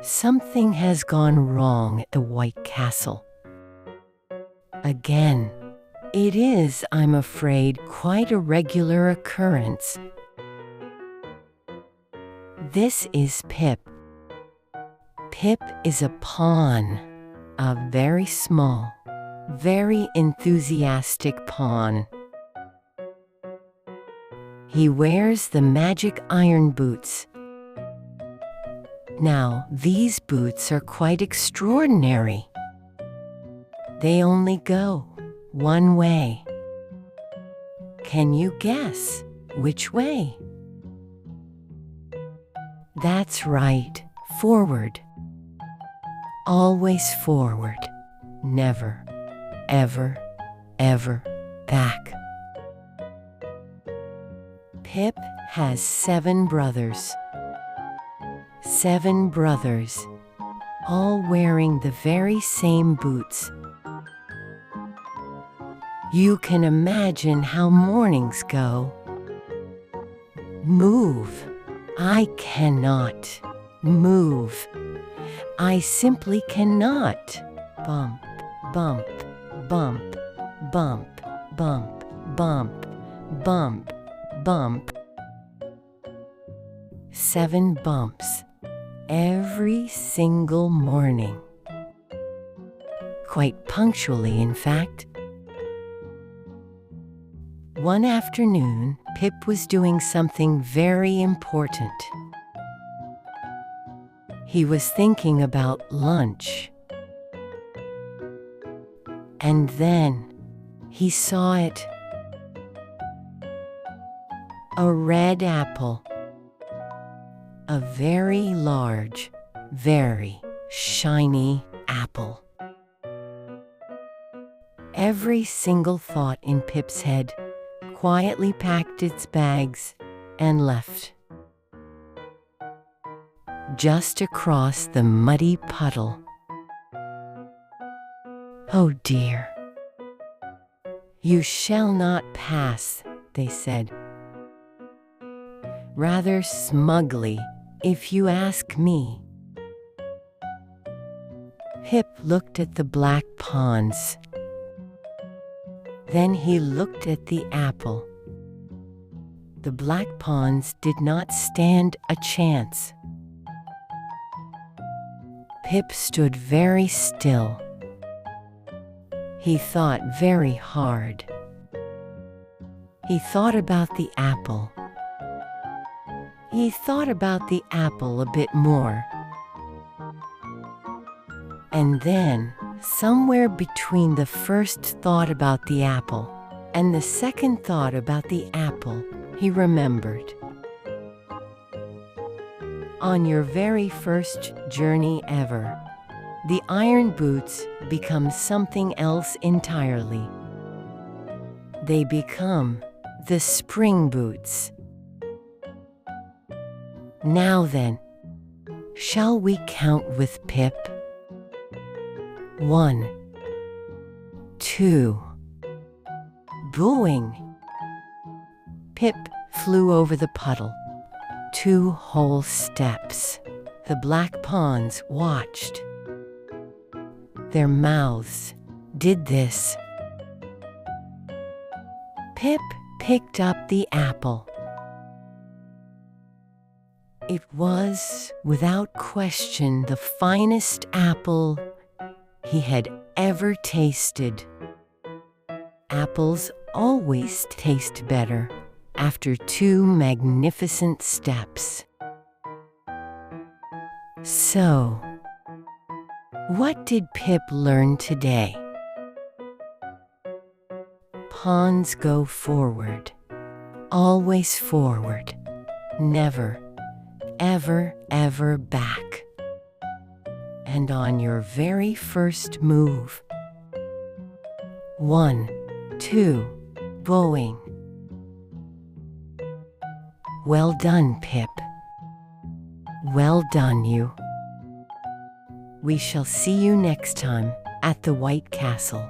Something has gone wrong at the White Castle. Again. It is, I'm afraid, quite a regular occurrence. This is Pip. Pip is a pawn, a very small, very enthusiastic pawn. He wears the magic iron boots. Now, these boots are quite extraordinary. They only go one way. Can you guess which way? That's right, forward. Always forward. Never, ever, ever back. Pip has 7 brothers. 7 brothers, all wearing the very same boots. You can imagine how mornings go. Move. I cannot. Move. I simply cannot. Bump, bump, bump, bump, bump, bump, bump, bump. 7 bumps every single morning. Quite punctually, in fact. One afternoon, Pip was doing something very important. He was thinking about lunch. And then he saw it. A red apple. A very large, very shiny apple. Every single thought in Pip's head quietly packed its bags and left. Just across the muddy puddle. Oh dear. You shall not pass, they said. Rather smugly, if you ask me. Pip looked at the black pawns. Then he looked at the apple. The black pawns did not stand a chance. Pip stood very still. He thought very hard. He thought about the apple. He thought about the apple a bit more. And then, somewhere between the first thought about the apple and the second thought about the apple, he remembered. On your very first journey ever, the iron boots become something else entirely. They become the spring boots. Now then, shall we count with Pip? 1, 2. Booing. Pip flew over the puddle. 2 whole steps. The black pawns watched. Their mouths did this. Pip picked up the apple. It was, without question, the finest apple he had ever tasted. Apples always taste better after 2 magnificent steps. So, what did Pip learn today? Pawns go forward, always forward, never, ever, ever back. And on your very first move. 1, 2, bowing. Well done, Pip. Well done, you. We shall see you next time at the White Castle.